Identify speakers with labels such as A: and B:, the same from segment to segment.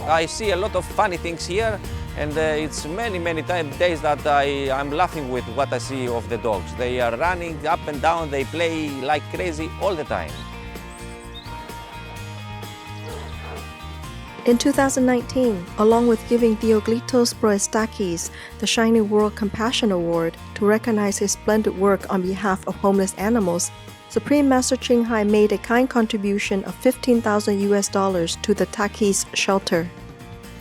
A: I see a lot of funny things here, and it's many days that I'm laughing with what I see of the dogs. They are running up and down, they play like crazy all the time.
B: In 2019, along with giving Theoklitos Proestakis the Shining World Compassion Award to recognize his splendid work on behalf of homeless animals, Supreme Master Ching Hai made a kind contribution of $15,000 to the Takis Shelter.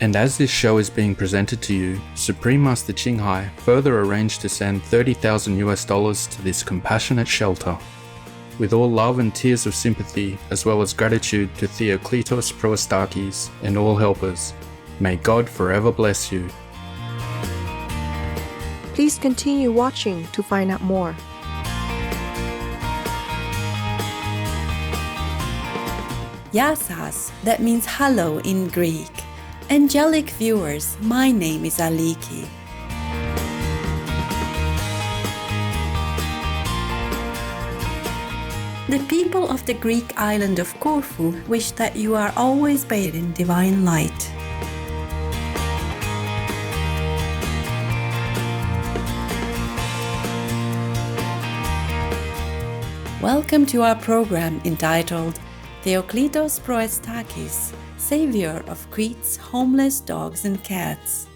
C: And as this show is being presented to you, Supreme Master Ching Hai further arranged to send $30,000 to this compassionate shelter. With all love and tears of sympathy, as well as gratitude to Theoklitos Proestakis and all helpers, may God forever bless you.
B: Please continue watching to find out more.
D: Yassas, that means hello in Greek. Angelic viewers, my name is Aliki. The people of the Greek island of Corfu wish that you are always bathed in divine light. Welcome to our program entitled Theoklitos Proestakis, Savior of Crete's Homeless Dogs and Cats.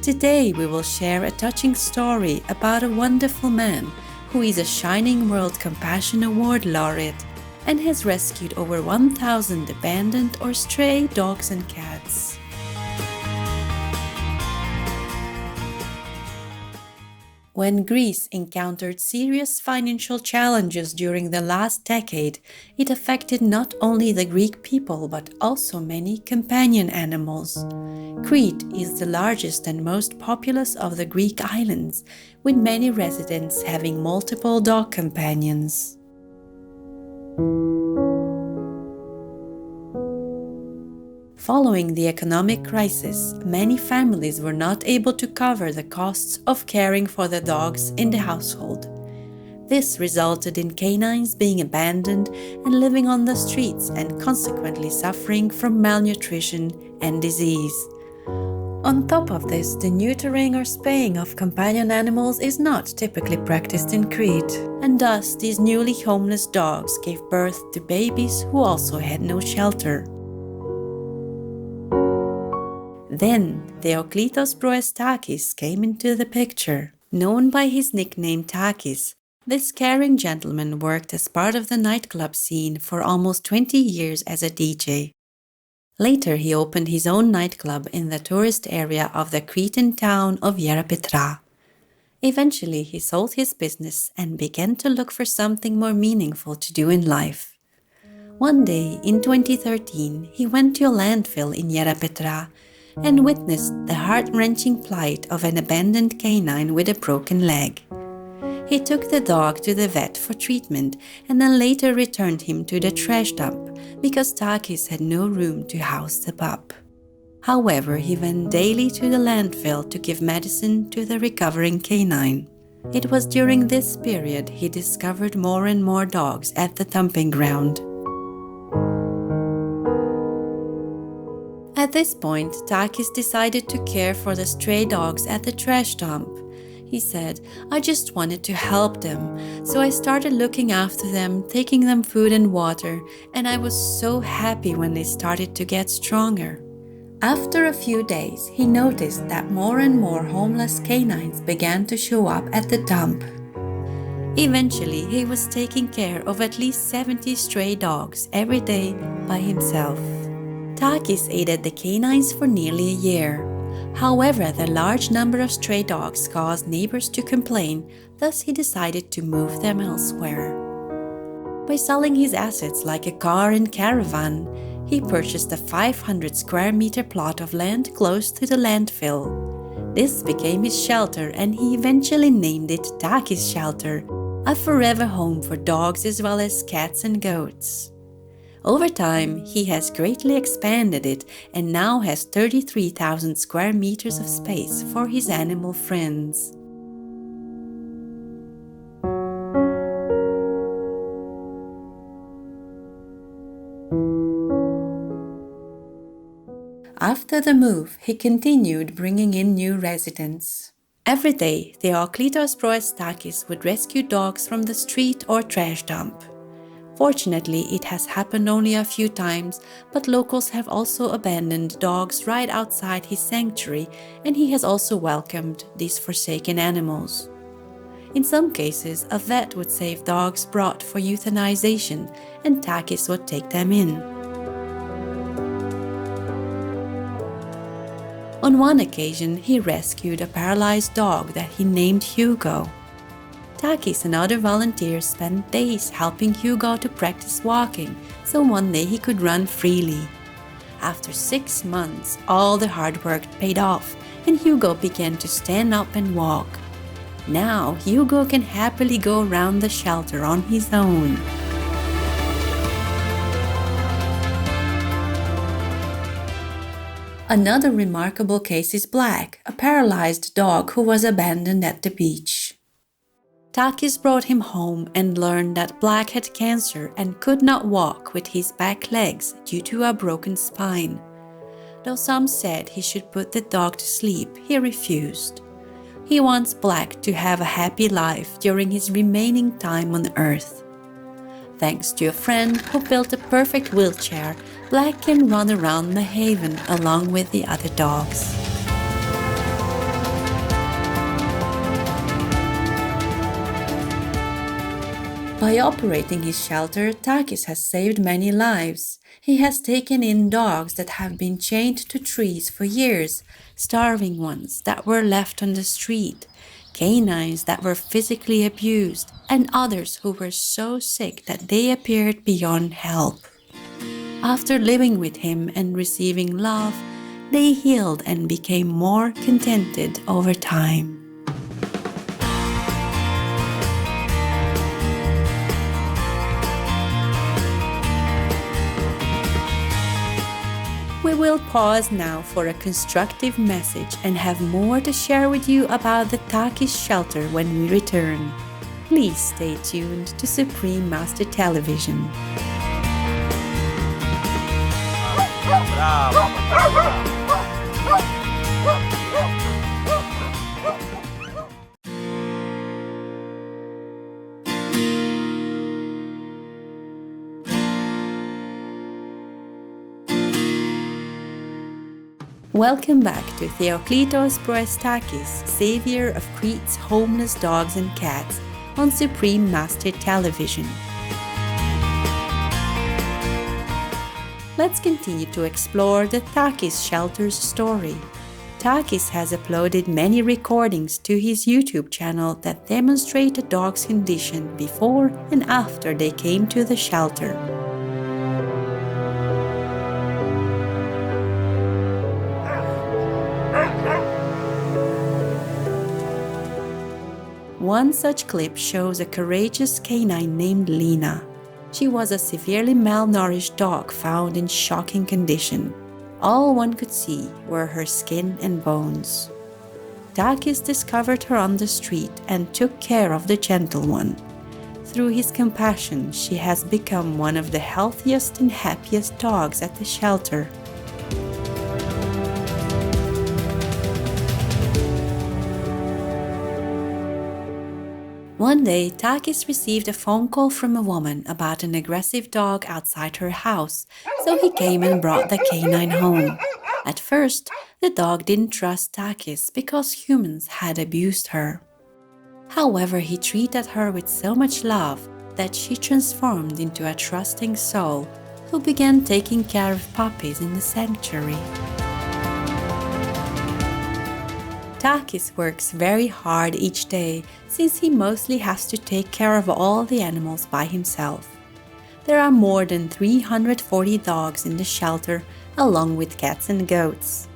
D: Today we will share a touching story about a wonderful man who is a Shining World Compassion Award laureate and has rescued over 1,000 abandoned or stray dogs and cats. When Greece encountered serious financial challenges during the last decade, it affected not only the Greek people but also many companion animals. Crete is the largest and most populous of the Greek islands, with many residents having multiple dog companions. Following the economic crisis, many families were not able to cover the costs of caring for the dogs in the household. This resulted in canines being abandoned and living on the streets and consequently suffering from malnutrition and disease. On top of this, the neutering or spaying of companion animals is not typically practiced in Crete, and thus these newly homeless dogs gave birth to babies who also had no shelter. Then Theoklitos Proestakis came into the picture. Known by his nickname Takis, this caring gentleman worked as part of the nightclub scene for almost 20 years as a DJ. Later he opened his own nightclub in the tourist area of the Cretan town of Yerapetra. Eventually he sold his business and began to look for something more meaningful to do in life. One day in 2013 he went to a landfill in Yerapetra and witnessed the heart-wrenching plight of an abandoned canine with a broken leg. He took the dog to the vet for treatment and then later returned him to the trash dump because Takis had no room to house the pup. However, he went daily to the landfill to give medicine to the recovering canine. It was during this period he discovered more and more dogs at the dumping ground. At this point, Takis decided to care for the stray dogs at the trash dump. He said, "I just wanted to help them, so I started looking after them, taking them food and water, and I was so happy when they started to get stronger." After a few days, he noticed that more and more homeless canines began to show up at the dump. Eventually, he was taking care of at least 70 stray dogs every day by himself. Takis aided the canines for nearly a year. However, the large number of stray dogs caused neighbors to complain, thus he decided to move them elsewhere. By selling his assets like a car and caravan, he purchased a 500 square meter plot of land close to the landfill. This became his shelter and he eventually named it Takis Shelter, a forever home for dogs as well as cats and goats. Over time, he has greatly expanded it and now has 33,000 square meters of space for his animal friends. After the move, he continued bringing in new residents. Every day, Theoklitos Proestakis would rescue dogs from the street or trash dump. Fortunately, it has happened only a few times, but locals have also abandoned dogs right outside his sanctuary, and he has also welcomed these forsaken animals. In some cases, a vet would save dogs brought for euthanization, and Takis would take them in. On one occasion, he rescued a paralyzed dog that he named Hugo. Takis and other volunteers spent days helping Hugo to practice walking, so one day he could run freely. After 6 months, all the hard work paid off, and Hugo began to stand up and walk. Now, Hugo can happily go around the shelter on his own. Another remarkable case is Black, a paralyzed dog who was abandoned at the beach. Takis brought him home and learned that Black had cancer and could not walk with his back legs due to a broken spine. Though some said he should put the dog to sleep, he refused. He wants Black to have a happy life during his remaining time on Earth. Thanks to a friend who built a perfect wheelchair, Black can run around the haven along with the other dogs. By operating his shelter, Takis has saved many lives. He has taken in dogs that have been chained to trees for years, starving ones that were left on the street, canines that were physically abused, and others who were so sick that they appeared beyond help. After living with him and receiving love, they healed and became more contented over time. We will pause now for a constructive message and have more to share with you about the Takis Shelter when we return. Please stay tuned to Supreme Master Television. Welcome back to Theoklitos Proestakis, savior of Crete's homeless dogs and cats, on Supreme Master Television. Let's continue to explore the Takis Shelter's story. Takis has uploaded many recordings to his YouTube channel that demonstrate the dog's condition before and after they came to the shelter. One such clip shows a courageous canine named Lena. She was a severely malnourished dog found in shocking condition. All one could see were her skin and bones. Takis discovered her on the street and took care of the gentle one. Through his compassion, she has become one of the healthiest and happiest dogs at the shelter. One day, Takis received a phone call from a woman about an aggressive dog outside her house, so he came and brought the canine home. At first, the dog didn't trust Takis because humans had abused her. However, he treated her with so much love that she transformed into a trusting soul who began taking care of puppies in the sanctuary. Takis works very hard each day since he mostly has to take care of all the animals by himself. There are more than 340 dogs in the shelter, along with cats and goats.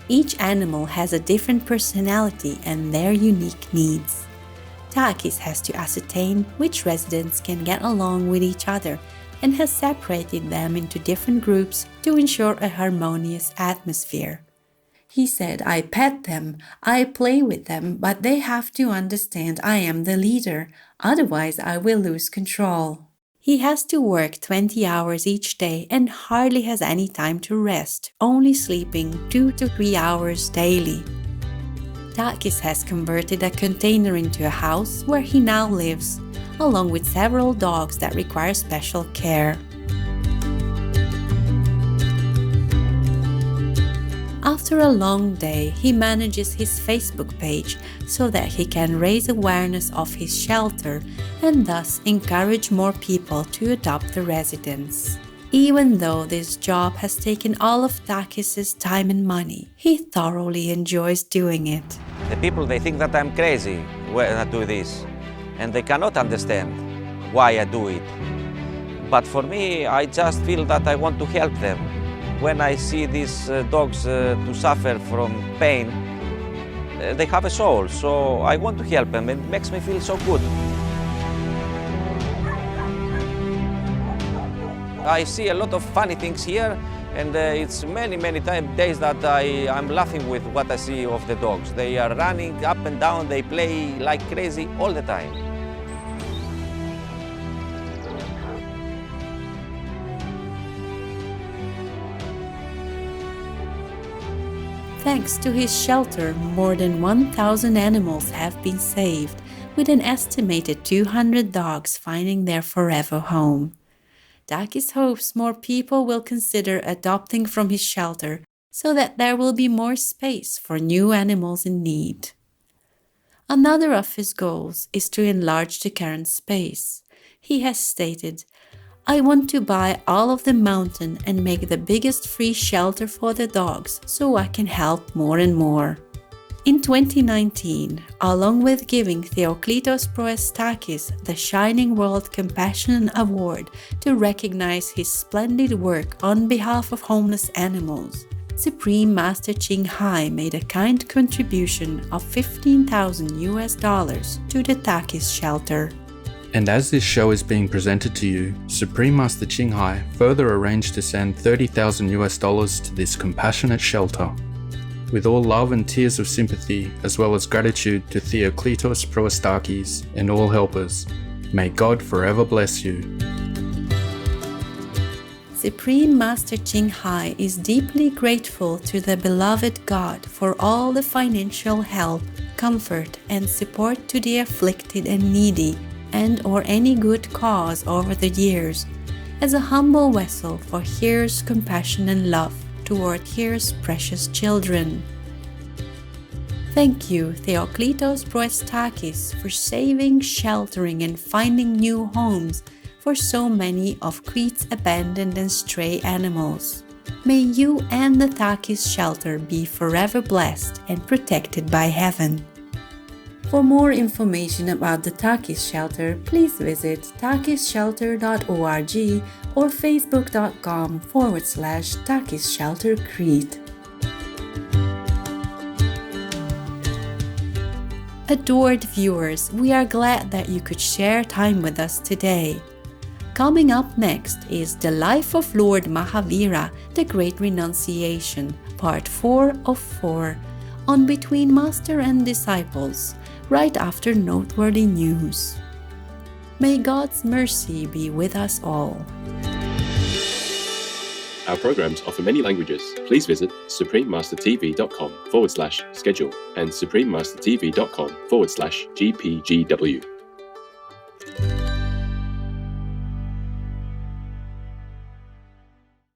D: Each animal has a different personality and their unique needs. Takis has to ascertain which residents can get along with each other and has separated them into different groups to ensure a harmonious atmosphere. He said, "I pet them, I play with them, but they have to understand I am the leader, otherwise I will lose control." He has to work 20 hours each day and hardly has any time to rest, only sleeping 2 to 3 hours daily. Takis has converted a container into a house where he now lives, along with several dogs that require special care. After a long day, he manages his Facebook page so that he can raise awareness of his shelter and thus encourage more people to adopt the residents. Even though this job has taken all of Takis' time and money, he thoroughly enjoys doing it.
A: The people, they think that I'm crazy when I do this, and they cannot understand why I do it. But for me, I just feel that I want to help them. When I see these dogs to suffer from pain, they have a soul, so I want to help them. It makes me feel so good. I see a lot of funny things here, and it's many days that I'm laughing with what I see of the dogs. They are running up and down, they play like crazy all the time.
D: Thanks to his shelter, more than 1,000 animals have been saved, with an estimated 200 dogs finding their forever home. Takis hopes more people will consider adopting from his shelter so that there will be more space for new animals in need. Another of his goals is to enlarge the current space. He has stated, "I want to buy all of the mountain and make the biggest free shelter for the dogs so I can help more and more." In 2019, along with giving Theoklitos Proestakis the Shining World Compassion Award to recognize his splendid work on behalf of homeless animals, Supreme Master Ching Hai made a kind contribution of $15,000 to the Takis Shelter.
C: And as this show is being presented to you, Supreme Master Ching Hai further arranged to send $30,000 to this compassionate shelter. With all love and tears of sympathy, as well as gratitude to Theoklitos Proestakis and all helpers, may God forever bless you.
D: Supreme Master Ching Hai is deeply grateful to the beloved God for all the financial help, comfort, and support to the afflicted and needy, and or any good cause over the years, as a humble vessel for His compassion and love toward His precious children. Thank you, Theoklitos Proestakis, for saving, sheltering, and finding new homes for so many of Crete's abandoned and stray animals. May you and the Takis Shelter be forever blessed and protected by heaven. For more information about the Takis Shelter, please visit takisshelter.org or facebook.com/Takis Shelter Crete. Adored viewers, we are glad that you could share time with us today. Coming up next is The Life of Lord Mahavira, The Great Renunciation, Part 4 of 4, on Between Master and Disciples, right after noteworthy news. May God's mercy be with us all.
E: Our programs offer many languages. Please visit suprememastertv.com/schedule and suprememastertv.com/GPGW.